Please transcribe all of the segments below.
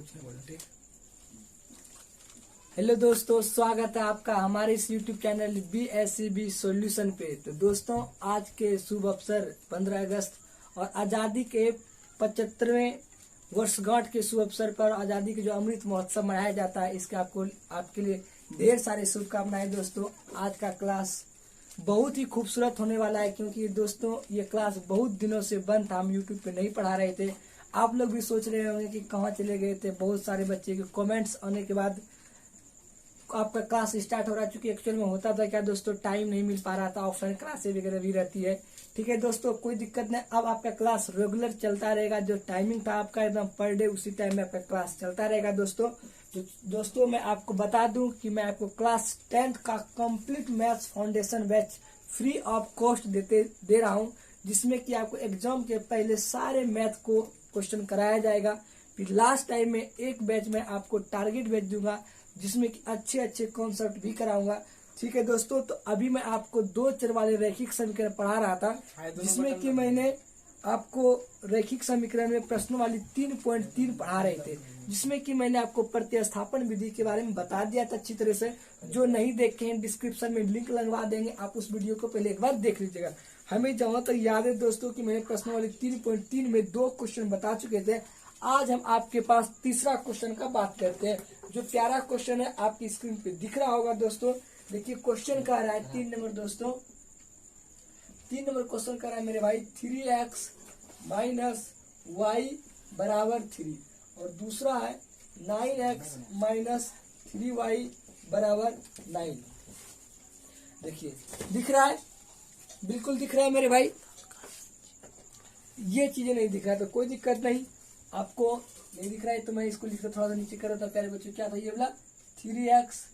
कुछ नहीं बोला, ठीक। हेलो दोस्तों, स्वागत है आपका हमारे इस यूट्यूब चैनल BSCB सॉल्यूशन पे। तो दोस्तों, आज के शुभ अवसर 15 अगस्त और आज़ादी के 75वें वर्षगांठ के शुभ अवसर पर आज़ादी के जो अमृत महोत्सव मनाया जाता है, इसके आपके लिए ढेर सारे शुभकामनाएं। दोस्तों, आज का क्लास बहुत ही खूबसूरत होने वाला है, क्योंकि दोस्तों ये क्लास बहुत दिनों से बंद था, हम यूट्यूब पे नहीं पढ़ा रहे थे। आप लोग भी सोच रहे होंगे कि कहाँ चले गए थे। बहुत सारे बच्चे के कमेंट्स आने के बाद आपका क्लास स्टार्ट हो रहा है। चूंकि एक्चुअल में होता था क्या दोस्तों, टाइम नहीं मिल पा रहा था, ऑफलाइन क्लासेस वगैरह भी रहती है। ठीक है दोस्तों, कोई दिक्कत नहीं, अब आपका क्लास रेगुलर चलता रहेगा। जो टाइमिंग था आपका एकदम पर डे, उसी टाइम में आपका क्लास चलता रहेगा। दोस्तों मैं आपको बता दूं कि मैं आपको क्लास 10th का complete maths foundation batch free of cost दे रहा हूं, जिसमें कि आपको एग्जाम के पहले सारे मैथ को क्वेश्चन कराया जाएगा। फिर लास्ट टाइम में एक बैच में आपको टारगेट बैच दूंगा, जिसमें कि अच्छे अच्छे कॉन्सेप्ट भी कराऊंगा। ठीक है दोस्तों, तो अभी मैं आपको 2 चर वाले रैखिक समीकरण पढ़ा रहा था, जिसमें कि मैंने आपको रैखिक समीकरण में प्रश्नों वाली 3.3 पढ़ा रहे थे, जिसमें कि मैंने आपको प्रतिस्थापन विधि के बारे में बता दिया था अच्छी तरह से। जो नहीं देखे हैं, डिस्क्रिप्शन में लिंक लगवा देंगे, आप उस वीडियो को पहले एक बार देख लीजिएगा। हमें जहां तक याद है दोस्तों कि मैंने प्रश्नों वाली 3.3 में 2 क्वेश्चन बता चुके थे। आज हम आपके पास तीसरा क्वेश्चन का बात करते हैं। जो प्यारा क्वेश्चन है आपकी स्क्रीन पे दिख रहा होगा दोस्तों। देखिए क्वेश्चन कह रहा है 3 नंबर दोस्तों, 3 नंबर क्वेश्चन कह रहा है मेरे भाई 3x माइनस वाई बराबर 3, और दूसरा है 9x माइनस 3y बराबर 9। देखिए दिख रहा है, बिल्कुल दिख रहा है मेरे भाई। ये चीजें नहीं दिख रहा तो कोई दिक्कत नहीं, आपको नहीं दिख रहा है तो मैं इसको लिखकर थोड़ा सा नीचे कर रहा था। प्यारे बच्चों, क्या था ये बोला 3x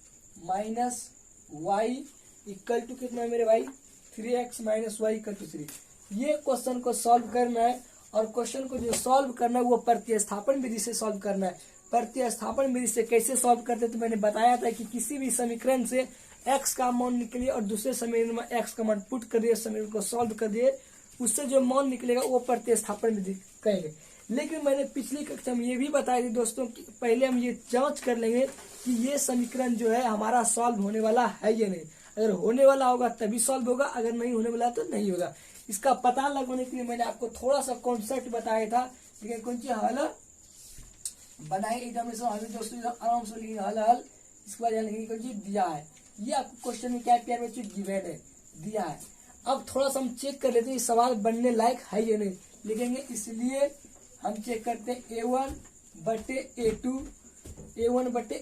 minus Y equal to कितना है मेरे भाई, 3x minus Y equal to 3। ये क्वेश्चन को सॉल्व करना है, और क्वेश्चन को जो सॉल्व करना है वो प्रतिस्थापन विधि से सॉल्व करना है। प्रतिस्थापन विधि से कैसे सॉल्व करते हैं, तो मैंने बताया था कि किसी भी समीकरण से x का मान निकलिए और दूसरे समीकरण में x का मान पुट कर दिए, समीकरण को सॉल्व कर दिए, उससे जो मान निकलेगा वो प्रतिस्थापन विधि कहेंगे। लेकिन मैंने पिछली कक्षा में ये भी बताया थी दोस्तों कि पहले हम ये जांच कर लेंगे कि ये समीकरण जो है हमारा सॉल्व होने वाला है या नहीं। अगर होने वाला होगा तभी सॉल्व होगा, अगर नहीं होने वाला तो नहीं होगा। इसका पता लगाने के लिए मैंने आपको थोड़ा सा कॉन्सेप्ट बताया था, लेकिन कौन सी हल बनाए एग्जामिनेशन हल दोस्तों, आराम से लिखिए हल। इसके बाद लिखिए कौन सी दिया है, ये आपको क्वेश्चन में क्या है प्यारे बच्चों, गिवन है, दिया है। अब थोड़ा सा हम चेक कर लेते हैं सवाल बनने लायक है या नहीं, लिखेंगे। इसलिए हम चेक करते हैं A1 बटे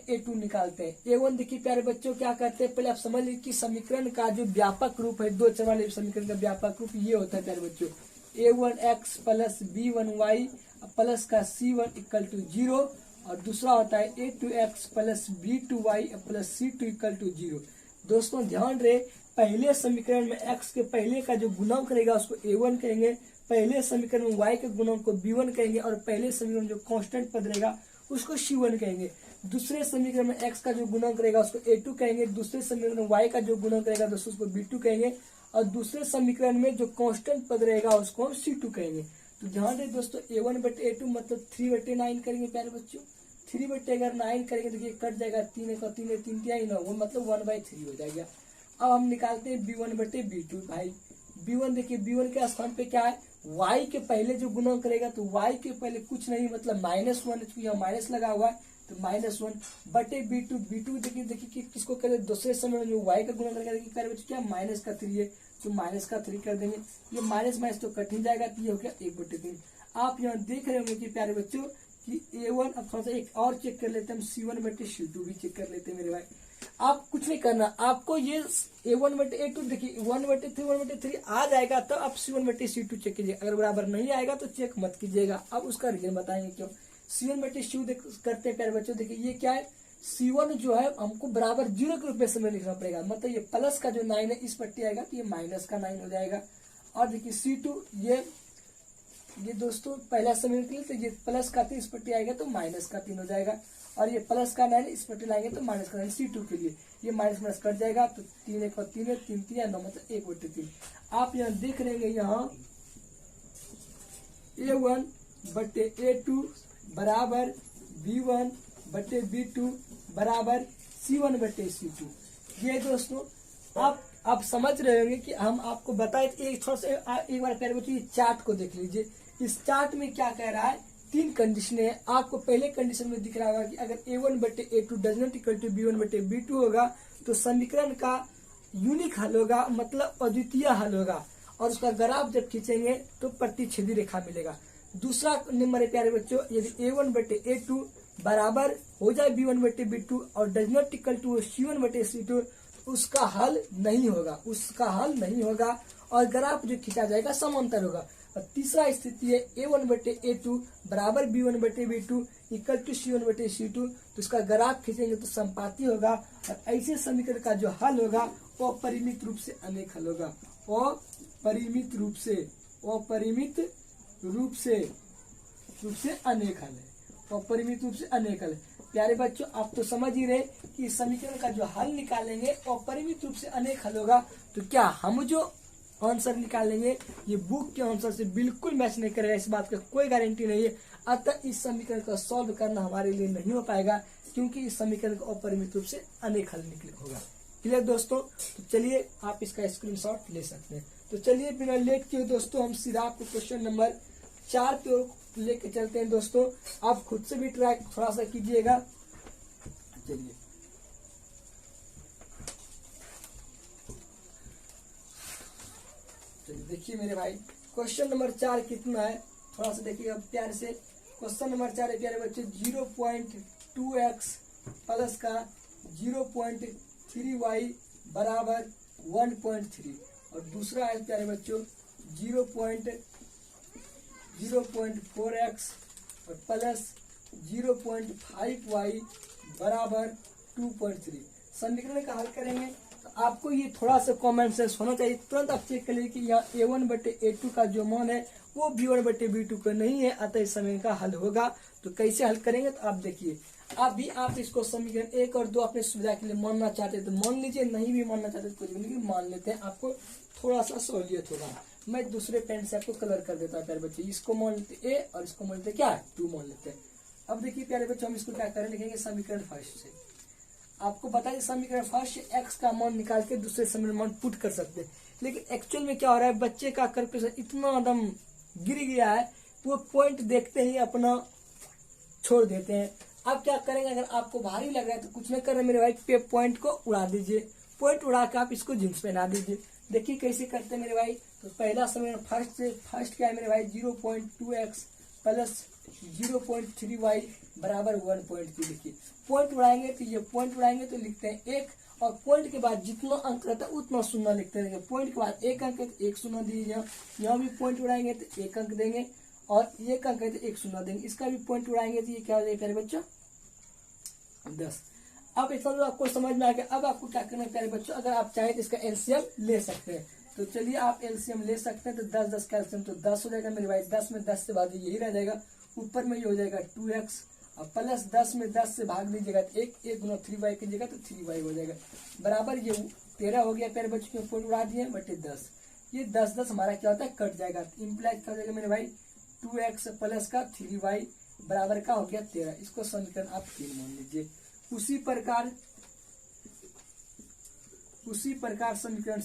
A2 निकालते हैं। A1 देखिए प्यारे बच्चों क्या करते हैं, पहले आप समझ लीजिए कि समीकरण का जो व्यापक रूप है, 2 चर वाले समीकरण का व्यापक रूप ये होता है प्यारे बच्चों, A1x प्लस B1y प्लस का C1 इक्वल टू 0, और दूसरा होता है A2x plus B2y plus C2 equal to 0। दोस्तों ध्यान रहे, पहले समीकरण में x के पहले का जो गुणक रहेगा उसको A1 कहेंगे, पहले समीकरण में y के गुणक को B1 कहेंगे, और पहले समीकरण में जो कांस्टेंट पद रहेगा उसको C1 कहेंगे। दूसरे समीकरण में x का जो गुणक रहेगा उसको A2 कहेंगे, दूसरे समीकरण में y का जो गुणक रहेगा दोस्तों उसको B2 कहेंगे, और दूसरे समीकरण में जो कांस्टेंट पद रहेगा उसको हम C2 कहेंगे। तो ध्यान रहे दोस्तों, A1 बटे A2 मतलब 3/9 करेंगे प्यारे बच्चों। 3 बटे अगर 9 करेंगे देखिए कट जाएगा, 3 का 3 3 9 मतलब 1/3 हो जाएगा। अब हम निकालते हैं B1 बटे B2 भाई। B1 देखिए, B1 के स्थान पे क्या है, y के पहले जो गुणक करेगा, तो y के पहले कुछ नहीं मतलब -1, यहाँ माइनस लगा हुआ है तो -1 बटे B2 देखिए कि किसको करें, दूसरे समय में जो y का गुणक करेगा देखिए प्यारे बच्चों क्या माइनस का 3 है, तो माइनस का 3 कर देंगे। ये माइनस माइनस तो कट ही जाएगा, तो ये हो गया 1/3। आप यहाँ देख रहे होंगे कि प्यारे बच्चों कि A1, अब थोड़ा सा एक और चेक कर लेते हैं हम, C1 बटे C2 भी चेक कर लेते हैं मेरे भाई। आप कुछ नहीं करना, आपको ये A1 बटे A2 देखिए 1/3 आ जाएगा तो आप C1 बटे C2 चेक कीजिए, अगर बराबर नहीं आएगा तो चेक मत कीजिएगा। अब उसका रीजन बताएंगे क्यों। C1 बटे C2 करते हैं प्यारे बच्चों, देखिए ये क्या है, C1 जो है हमको बराबर 0 के रूप में समय लिखना पड़ेगा, मतलब ये प्लस का जो 9 है इस पट्टी आएगा तो ये माइनस का 9 हो जाएगा। और देखिए C2 ये दोस्तों पहला समीकरण के लिए, तो ये प्लस का 3 इस पट्टी आएगा तो माइनस का 3 हो जाएगा, और ये प्लस का 9 इस पट्टी लाएंगे तो माइनस का 9। C2 के लिए ये माइनस माइनस कट जाएगा, तो 3 1 और 3 है, 3 3 9 मतलब 1/3। आप यहाँ देख रहे हैं यहाँ A1 बटे A2 बराबर B1 बटे B2 बराबर C1 बटे C2। ये दोस्तों आप समझ रहे होंगे कि हम आपको बताए एक थोड़ा सा एक बार प्यारे बच्चों ये चार्ट को देख लीजिए। इस चार्ट में क्या कह रहा है, तीन कंडीशन है। आपको पहले कंडीशन में दिख रहा होगा कि अगर A1 बटे A2 does not equal to B1 बटे B2 होगा तो समीकरण का यूनिक हल होगा, मतलब अद्वितीय हल होगा, और उसका ग्राफ जब खींचेंगे तो प्रतिच्छेदी रेखा मिलेगा। दूसरा नंबर है प्यारे बच्चों, यदि A1 बटे A2 बराबर हो जाए B1 बटे B2 और does not equal to C1 बटे C2, उसका हल नहीं होगा और ग्राफ जो खींचा जाएगा समांतर होगा। और तीसरा स्थिति है A1 बटे A2 बराबर B1 बटे B2 इक्वल टू C1 बटे C2, तो उसका ग्राफ खींचेंगे तो संपाती होगा। और ऐसे समीकरण का जो हल होगा वो अपरिमित रूप से अनेक हल होगा। अपरिमित रूप से अनेक हल है। अपरिमित रूप से अनेक हल। प्यारे बच्चों आप तो समझ ही रहे कि इस समीकरण का जो हल निकालेंगे अपरिमित रूप से अनेक हल होगा, तो क्या हम जो आंसर निकालेंगे ये बुक के आंसर से बिल्कुल मैच नहीं करेगा, इस बात का कोई गारंटी नहीं है। अतः इस समीकरण को सॉल्व करना हमारे लिए नहीं हो पाएगा, क्योंकि इस समीकरण का अपरिमित रूप से अनेक हल निकले होगा। क्लियर दोस्तों? तो चलिए आप इसका स्क्रीनशॉट ले सकते हैं। तो चलिए बिना लेट किए दोस्तों हम सीधा आपको क्वेश्चन नंबर 4 पे लेके चलते हैं। दोस्तों आप खुद से भी ट्राई थोड़ा सा कीजिएगा। चलिए देखिए मेरे भाई, क्वेश्चन नंबर 4 कितना है, थोड़ा सा देखिएगा प्यार से। क्वेश्चन नंबर 4 है प्यारे बच्चे 0.2x प्लस का 0.3y बराबर 1.3, और दूसरा है प्यारे बच्चों 0.4x और प्लस 0.5y बराबर 2.3। समीकरण का हल करेंगे तो आपको ये थोड़ा सा कॉमन सेंस होना चाहिए। तुरंत आप चेक कर लीजिए कि यहाँ A1 बटे A2 का जो मान है वो B1 बटे B2 का नहीं है, अतः इस समीकरण का हल होगा। तो कैसे हल करेंगे, तो आप देखिए आप इसको समीकरण 1 और 2 अपने सुविधा के लिए मानना चाहते हैं तो मान लीजिए, नहीं भी मानना चाहते तो कुछ नहीं, मान लेते हैं, आपको थोड़ा सा सहूलियत होगा। मैं दूसरे पेन से आपको कलर कर देता हूँ प्यारे बच्चे। इसको मान लेते A और इसको मान लेते क्या है 2 मान लेते हैं। अब देखिए प्यारे बच्चों हम इसको क्या करें, लिखेंगे समीकरण फर्स्ट से। आपको बताइए समीकरण फर्स्ट x का मान निकाल के दूसरे समीकरण मान पुट कर सकते हैं, लेकिन एक्चुअल में क्या हो रहा है, बच्चे का कैलकुलेशन इतना एकदम गिर गया है वो पॉइंट देखते ही अपना छोड़ देते हैं। अब क्या करेंगे, अगर आपको भारी लग रहा है तो कुछ नहीं करना मेरे भाई, पे पॉइंट को उड़ा दीजिए। पॉइंट उड़ा के आप इसको जींस पहना दीजिए। देखिए कैसे करते हैं मेरे भाई। तो पहला समीकरण फर्स्ट क्या है मेरे भाई, 0.2x प्लस 0.3y बराबर 1.3। देखिए पॉइंट उड़ाएंगे तो ये पॉइंट उड़ाएंगे तो लिखते हैं 1, और पॉइंट के बाद जितना अंक रहता है उतना शून्य लिखते रहेंगे। पॉइंट के बाद 1 अंक है तो 1 शून्य दीजिए। यहाँ भी पॉइंट उड़ाएंगे तो 1 अंक देंगे, और 1 अंक है तो 1 शून्य देंगे। इसका भी पॉइंट उड़ाएंगे तो ये क्या हो जाएगा प्यारे बच्चों 10। अब इतना तो आपको समझ में आ गया। अब आपको क्या करना है प्यारे बच्चों, अगर आप चाहें तो इसका एलसीएम ले सकते हैं। तो चलिए आप एलसीएम ले सकते हैं। तो 10 का एलसीएम तो 10 हो जाएगा मेरे भाई। 10 में 10 से भाग यही रह जाएगा, ऊपर में ये हो जाएगा 2x, और प्लस 10 में 10 से भाग लीजिएगा तो 1 गुना 3y कीजिएगा तो 3y हो जाएगा बराबर ये 13 हो गया प्यारे बच्चों के पॉइंट उड़ा दिए बटे 10। ये 10 हमारा क्या होता है कट जाएगा, तो इम्प्लाई क्या हो जाएगा मेरे भाई 2x प्लस का 3y बराबर का हो गया 13। इसको समीकरण आप 3 मान लीजिए। उसी प्रकार समीकरण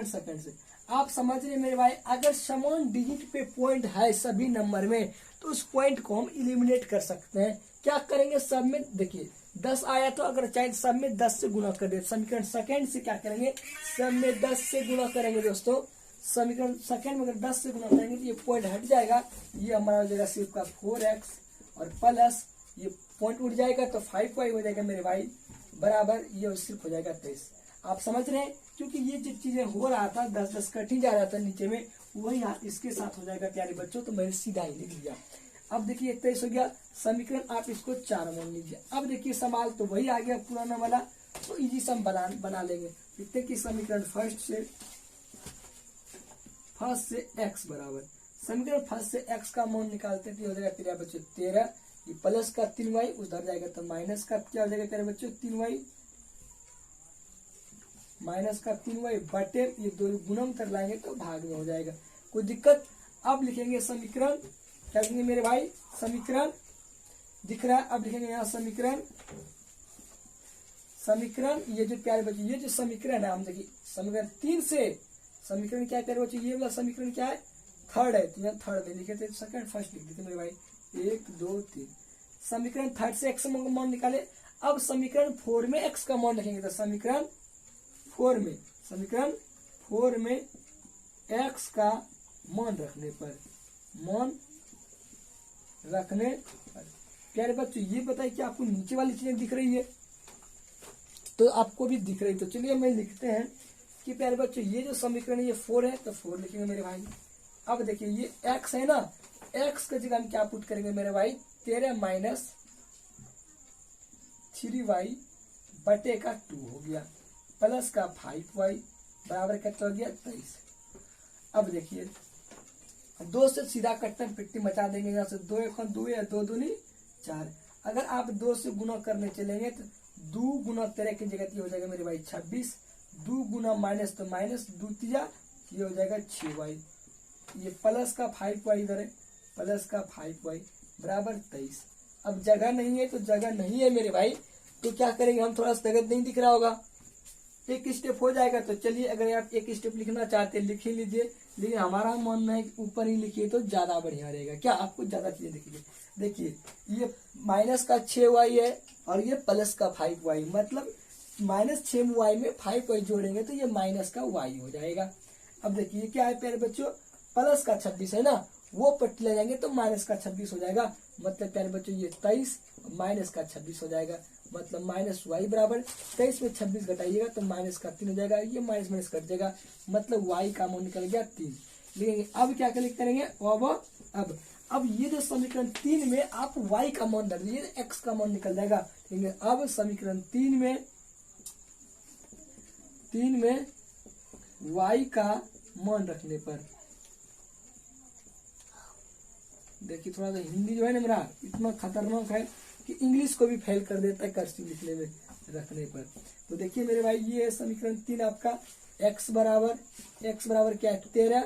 सेकंड से आप समझ रहे मेरे भाई, अगर समान डिजिट पे पॉइंट है सभी नंबर में तो उस पॉइंट को हम इलिमिनेट कर सकते हैं। क्या करेंगे, सब में देखिए 10 आया तो अगर चाहे सब में 10 से गुना कर दे। समीकरण सेकंड से क्या करेंगे, सब में 10 से गुना करेंगे दोस्तों। समीकरण सेकंड में अगर 10 से गुना करेंगे तो ये पॉइंट हट जाएगा, ये हमारा हो जाएगा सिर्फ का 4x, और प्लस ये पॉइंट उठ जाएगा तो 5y हो जाएगा मेरे भाई बराबर ये सिर्फ हो जाएगा 23। आप समझ रहे हैं, क्योंकि ये जो चीजें हो रहा था 10 कट ही जा रहा था नीचे में, वही इसके साथ हो जाएगा प्यारे बच्चों। तो मैंने सीधा ही लिख दिया। अब देखिए 23 हो गया समीकरण, आप इसको 4 मान लीजिए। अब देखिए सवाल तो वही आ गया पुराना वाला, तो इजी सम बना लेंगे। देखते कि समीकरण फर्स्ट से x बराबर, समीकरण फर्स्ट से x का मान निकालते थे, हो जाएगा प्यारे बच्चों 13, ये प्लस का 3y उधर जाएगा तो माइनस का क्या हो जाएगा प्यारे बच्चों 3y, माइनस का 3y बटे ये दो गुणन कर लाएंगे तो भाग में हो जाएगा, कोई दिक्कत। अब लिखेंगे समीकरण, क्या लिखेंगे मेरे भाई, समीकरण दिख रहा है। अब लिखेंगे यहाँ समीकरण, समीकरण ये जो प्यारे बच्चों ये जो समीकरण है, हम देखिए समीकरण 3 से समीकरण क्या है प्यारे बच्चों, ये वाला समीकरण क्या है, थर्ड है, तो यहाँ थर्ड नहीं लिखे थे, सेकंड फर्स्ट लिख देते मेरे भाई, 1 2 3। समीकरण थर्ड से एक्स का मान निकाले। अब समीकरण 4 में एक्स का मान रखेंगे, तो समीकरण 4 में, समीकरण 4 में एक्स का मान रखने पर, मान रखने पर प्यारे बच्चों ये बताइए कि आपको नीचे वाली चीजें दिख रही है, तो आपको भी दिख रही, तो चलिए मैं लिखते हैं कि प्यारे बच्चों ये जो समीकरण ये 4 है, तो 4 लिखेंगे मेरे भाई। अब देखिए ये x है ना, x की जगह हम क्या पुट करेंगे मेरे भाई, 13 माइनस 3y बटे का 2 हो गया, प्लस का 5y बराबर कितना हो गया 23। अब देखिए 2 से सीधा कट्टा पिट्टी मचा देंगे, यहाँ से 2 1 2 या 2 दूनी 4। अगर आप 2 से गुना करने चलेंगे तो 2 गुना 13 की जगह ये हो जाएगा मेरे भाई 26, 2 गुना माइनस तो माइनस 2 तिया ये हो जाएगा 6y, ये प्लस का 5y इधर है, प्लस का 5y बराबर 23। अब जगह नहीं है तो जगह नहीं है मेरे भाई, तो क्या करेंगे हम, थोड़ा सा जगह नहीं दिख रहा होगा, एक स्टेप हो जाएगा। तो चलिए अगर आप एक स्टेप लिखना चाहते हैं लिख ही लीजिए, लेकिन हमारा मानना है कि ऊपर ही लिखिए तो ज्यादा बढ़िया रहेगा, क्या आपको ज्यादा चीजें दिखेगी। देखिए ये माइनस का 6y है और ये प्लस का 5y, मतलब माइनस 6y में 5y जोड़ेंगे तो ये माइनस का y हो जाएगा। अब देखिए क्या है प्यारे बच्चों, प्लस का 26 है ना, वो पट्टी ले जाएंगे तो माइनस का 26 हो जाएगा, मतलब प्यारे बच्चों ये 23 माइनस का 26 हो जाएगा, मतलब माइनस y बराबर 23 में 26 घटाइएगा तो माइनस का 3 हो जाएगा, ये माइनस माइनस कट जाएगा, मतलब y का मान निकल गया 3। लिखेंगे अब क्या करेंगे, अब ये जो समीकरण 3 में आप y का मान रख दीजिए, x का मान निकल जाएगा। लेकिन अब समीकरण 3 में y का मान रखने पर, देखिए थोड़ा सा हिंदी जो है ना मेरा इतना खतरनाक है कि इंग्लिश को भी फेल कर देता है कर्सिव लिखने में रखने पर। तो देखिए मेरे भाई ये है समीकरण 3 आपका, x बराबर क्या है 13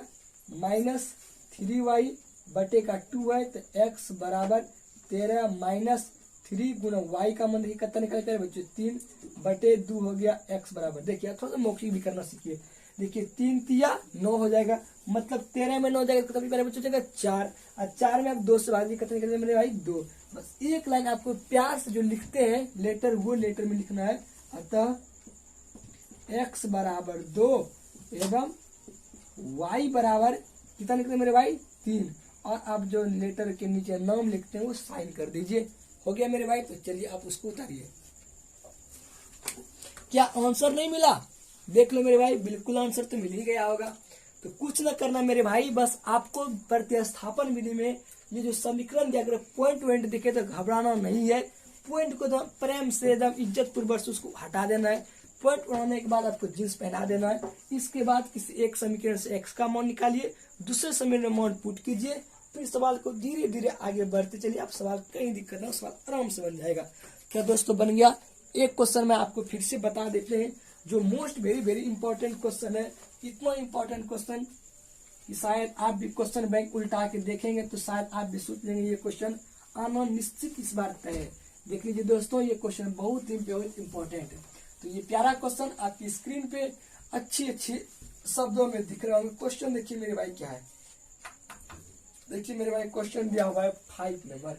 माइनस 3y बटे का 2 है, तो x बराबर 13 माइनस 3 गुना y का मान कितना निकलता है बच्चों 3 बटे 2 हो गया, x बराबर देखिए थोड़ा सा मौखिक भी करना सीखिए। देखिए 3 तिया 9 हो जाएगा, मतलब 13 में 9 हो जाएगा, कभी पहले बच्चों हो जाएगा 4, और 4 में आप 2 से भाग कितना निकलेगा मेरे भाई 2। बस एक लाइन आपको प्यार से जो लिखते हैं लेटर वो लेटर में लिखना है, अतः x बराबर 2 एवं y बराबर कितना निकले मेरे भाई 3, और आप जो लेटर के नीचे नाम लिखते हैं वो साइन कर दीजिए। हो गया मेरे भाई, तो चलिए आप उसको उतारिए। क्या आंसर नहीं मिला, देख लो मेरे भाई, बिल्कुल आंसर तो मिल ही गया होगा। तो कुछ ना करना मेरे भाई, बस आपको प्रतिस्थापन विधि में ये जो समीकरण दिया अगर पॉइंट दिखे तो घबराना नहीं है, पॉइंट को एकदम प्रेम से एकदम इज्जत पूर्वक से उसको हटा देना है। पॉइंट उड़ाने के बाद आपको जींस पहना देना है। इसके बाद किसी एक समीकरण से एक्स का मान निकालिए, दूसरे समीकरण में मान पुट कीजिए, फिर सवाल को धीरे धीरे आगे बढ़ते चलिए, आप सवाल कहीं दिक्कत ना, सवाल आराम से बन जाएगा। क्या दोस्तों बन गया। एक क्वेश्चन मैं आपको फिर से बता देते हैं जो most very very important question है, इतना इंपॉर्टेंट क्वेश्चन कि शायद आप भी क्वेश्चन बैंक उल्टा के देखेंगे तो शायद आप भी सोच लेंगे ये क्वेश्चन आना निश्चित इस बार तय है। देख लीजिए दोस्तों, ये क्वेश्चन बहुत ही इंपॉर्टेंट है। तो ये प्यारा क्वेश्चन आपकी स्क्रीन पे अच्छे शब्दों में दिख रहा होगा। क्वेश्चन देखिए मेरे भाई क्या है, देखिए मेरे भाई क्वेश्चन दिया हुआ है 5 नंबर,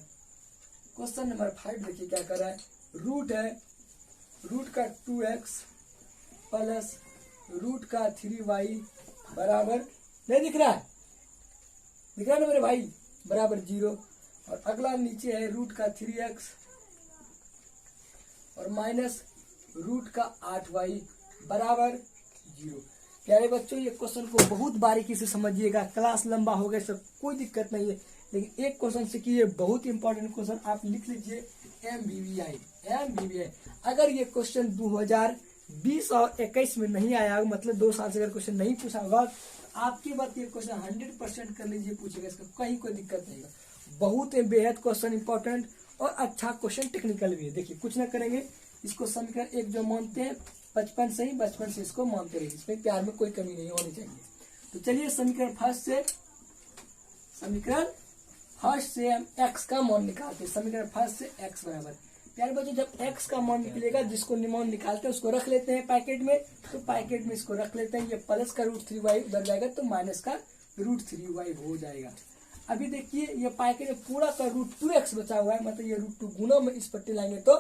क्वेश्चन नंबर 5 देखिए क्या कर रहा है, रूट है, रूट का 2x प्लस रूट का 3y बराबर नहीं दिख रहा है, दिख रहा है ना मेरे भाई, बराबर 0। और अगला नीचे है रूट का 3x और माइनस रूट का 8y बराबर 0। प्यारे बच्चों ये क्वेश्चन को बहुत बारीकी से समझिएगा, क्लास लंबा हो गया सब कोई दिक्कत नहीं है, लेकिन एक क्वेश्चन से कि ये बहुत इंपॉर्टेंट क्वेश्चन आप लिख लीजिए MBBI। अगर ये क्वेश्चन 2020 और 21 में नहीं आया होगा, मतलब 2 साल से अगर क्वेश्चन नहीं पूछा होगा, आपकी बात ये क्वेश्चन 100% कर लीजिए, पूछेगा, इसका कहीं कोई दिक्कत नहीं है। बहुत बेहद क्वेश्चन इंपॉर्टेंट और अच्छा क्वेश्चन टेक्निकल भी है। देखिए कुछ ना करेंगे, इसको समीकरण 1 जो मानते हैं बचपन से इसको मानते रहिए, इसमें प्यार में कोई कमी नहीं होनी चाहिए। तो चलिए समीकरण फर्स्ट से हम x का मान निकालते हैं। समीकरण फर्स्ट से x बराबर, प्यारे बच्चों जब x का मान निकलेगा, जिसको मान निकालते हैं उसको रख लेते हैं पैकेट में, तो पैकेट में इसको रख लेते हैं। ये प्लस का √3y उधर जाएगा तो माइनस का √3y हो जाएगा। अभी देखिए ये पैकेट में पूरा का √2x बचा हुआ है, मतलब ये √2 गुना में इस पट्टी लाएंगे तो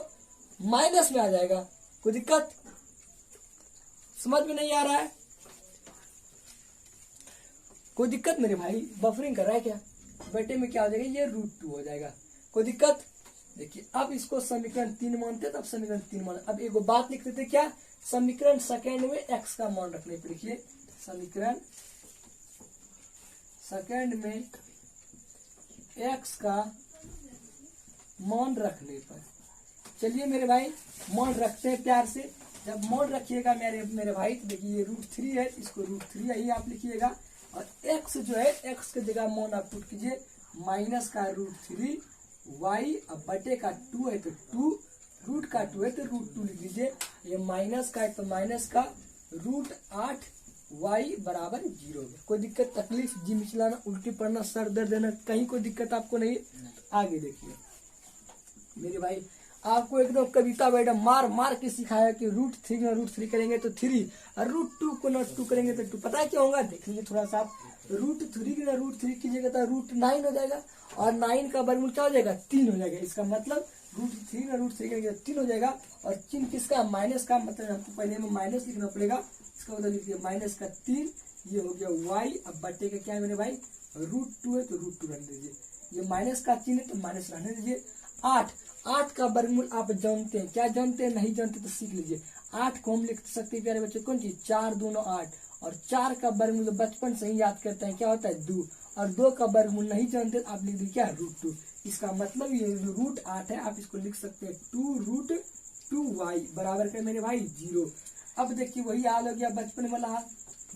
माइनस में आ जाएगा। कोई दिक्कत समझ में नहीं आ रहा है? कोई दिक्कत मेरे भाई? बफरिंग कर रहा है क्या? बेटे में क्या हो जाएगा, ये √2 हो जाएगा। कोई दिक्कत? देखिए अब इसको समीकरण 3 मानते तो अब समीकरण 3 मान, अब एक बात लिख देते क्या, समीकरण सेकेंड में x का मान रखने पर। लिखिए समीकरण सेकेंड में x का मान रखने पर, चलिए मेरे भाई मान रखते हैं प्यार से। जब मान रखिएगा मेरे भाई तो देखिए ये √3 है, इसको √3 ही आप लिखिएगा, और x जो है x की जगह मान आप पुट कीजिए माइनस का √3y, अब बटे का 2 है तो 2, रूट का 2 है तो √2 लिख लीजिए। ये माइनस का है तो माइनस का √8y बराबर 0। कोई दिक्कत तकलीफ, जी मिचलाना, उल्टी पड़ना, सर दर्द देना, कहीं कोई दिक्कत आपको नहीं? आगे देखिए मेरे भाई, आपको एकदम कविता मैडम मार मार के सिखाया कि √3 ना √3 करेंगे तो 3, और √2 को ना 2 करेंगे तो 2। पता है क्या होगा, देख लीजिए थोड़ा सा, √3 ना √3 कीजिएगा तो √9 हो जाएगा, और 9 का वर्गमूल क्या हो जाएगा, 3 हो जाएगा। इसका मतलब √3 ना √3 करेंगे तो 3 हो जाएगा, और चिन्ह किसका, माइनस का, मतलब आपको पहले में माइनस लिखना पड़ेगा। इसका मतलब लिखिए माइनस का 3, ये हो गया y, अब बटे का क्या है मेरे भाई, √2 है तो √2 रहने दीजिए, ये माइनस का चिन्ह है तो माइनस रहने दीजिए। 8 का वर्गमूल आप जानते हैं, क्या जानते हैं, नहीं जानते तो सीख लीजिए। 8 को हम लिख सकते हैं प्यारे बच्चे, कौन चीज, 4 दूनो 8, और 4 का वर्गमूल बचपन से ही याद करते हैं, क्या होता है 2, और 2 का वर्गमूल नहीं जानते तो आप लिख दीजिए क्या, √2। इसका मतलब ये √8 है, आप इसको लिख सकते हैं 2√2y बराबर का मेरे भाई 0। अब देखिए वही हाल हो गया बचपन वाला हाल,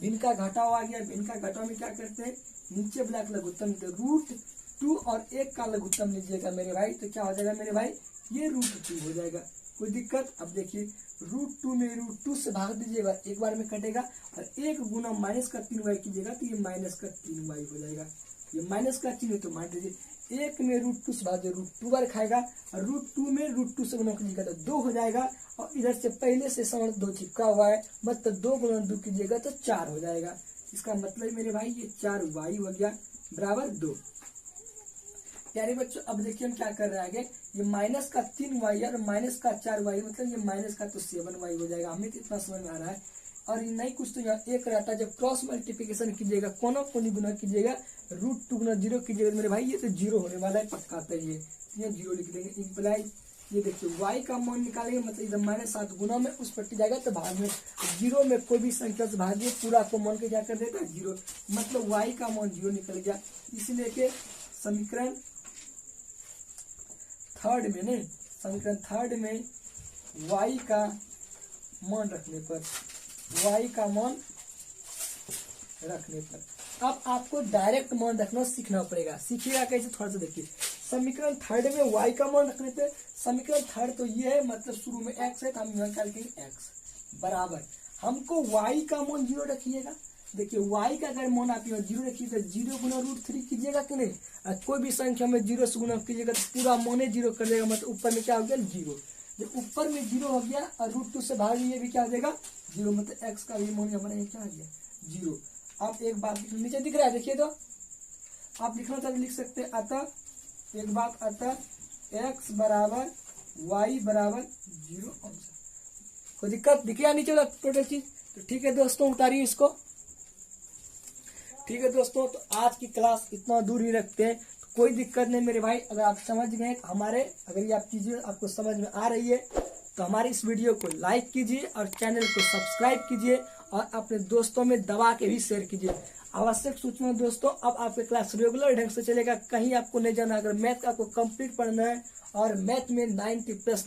भिन्न का घटाव आ गया। भिन्न का घटाव में क्या करते हैं, नीचे ब्लैक लघुत्तम √2 और 1 का लघुत्तम लीजिएगा मेरे भाई, तो क्या हो जाएगा मेरे भाई, ये √2 हो जाएगा। कोई दिक्कत? अब देखिए √2 में √2 से भाग दीजिएगा, एक बार में कटेगा, और 1 गुना माइनस का 3y कीजिएगा तो ये माइनस का 3y हो जाएगा। ये माइनस का चिन्ह है तो मान लीजिए 1 में √2 से भाग √2 बार खाएगा, और √2 में √2 से गुना कीजिएगा तो 2 हो जाएगा, और इधर से पहले से समझ 2 चिपका हुआ है, मतलब 2 गुना 2 कीजिएगा तो 4 हो जाएगा। इसका मतलब मेरे भाई ये 4y हो गया बराबर 2। प्यारे बच्चों अब देखिए हम क्या कर रहे हैं आगे, ये माइनस का 3y और माइनस का 4y, मतलब ये माइनस का तो 7y हो जाएगा। हमें तो इतना समझ में आ रहा है, और ये नहीं कुछ तो यहाँ 1 रहता है। जब क्रॉस मल्टीप्लिकेशन कीजिएगा, कोना कोनी गुना कीजिएगा, √2 गुना 0 कीजिएगा मेरे भाई, ये तो 0 होने वाला है पक्का, तो ये 0 लिख देंगे। इम्प्लाई ये देखिए y का मान निकालेंगे, मतलब जब -7 गुना में उस पट्टी जाएगा तो भाग में 0 में कोई भी संख्या से भागिए, पूरा को मान के क्या कर देगा 0, मतलब y का मान 0 निकल गया। इसलिए के समीकरण थर्ड में नहीं, समीकरण थर्ड में y का मान रखने पर, y का मान रखने पर अब आपको डायरेक्ट मान रखना सीखना पड़ेगा। सीखिएगा कैसे, थोड़ा सा देखिए। समीकरण थर्ड में y का मान रखने पे, समीकरण थर्ड तो ये है, मतलब शुरू में x है तो हम यहाँ निकालेंगे x बराबर, हमको y का मान 0 रखिएगा। देखिए y का अगर मान आप यहाँ 0 रखिए तो 0 गुना √3 कीजिएगा कि नहीं, कोई भी संख्या में 0 से गुना कीजिएगा तो पूरा मान 0 कर देगा, मतलब ऊपर में क्या हो गया 0। जब ऊपर में 0 हो गया और √2 से भाग ये भी क्या हो जाएगा 0, मतलब x का भी मान हमारे क्या आ गया 0। आप एक बात नीचे दिख रहा है, देखिए तो आप लिखना चाहते लिख सकते हैं। अतः एक बात, अतः x बराबर y बराबर 0 आंसर। कोई दिक्कत दिख रहा नीचे वाला टोटल चीज? तो ठीक है दोस्तों, उतारिए इसको। ठीक है दोस्तों, तो आज की क्लास इतना दूर ही रखते हैं, तो कोई दिक्कत नहीं मेरे भाई। अगर आप समझ गए हमारे, अगर ये आप चीजें आपको समझ में आ रही है तो हमारे इस वीडियो को लाइक कीजिए और चैनल को सब्सक्राइब कीजिए, और अपने दोस्तों में दबा के भी शेयर कीजिए। आवश्यक सूचना दोस्तों, अब आपके क्लास रेगुलर ढंग से चलेगा, कहीं आपको नहीं जाना। अगर मैथ आपको कंप्लीट पढ़ना है और मैथ में 90+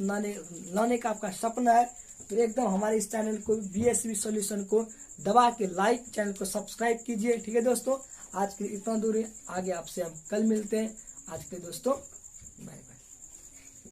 लाने का आपका सपना है, तो एकदम हमारे इस चैनल को BSV सॉल्यूशन को दबा के लाइक, चैनल को सब्सक्राइब कीजिए। ठीक है दोस्तों, आज के लिए इतना दूर है, आगे आपसे हम कल मिलते हैं। आज के दोस्तों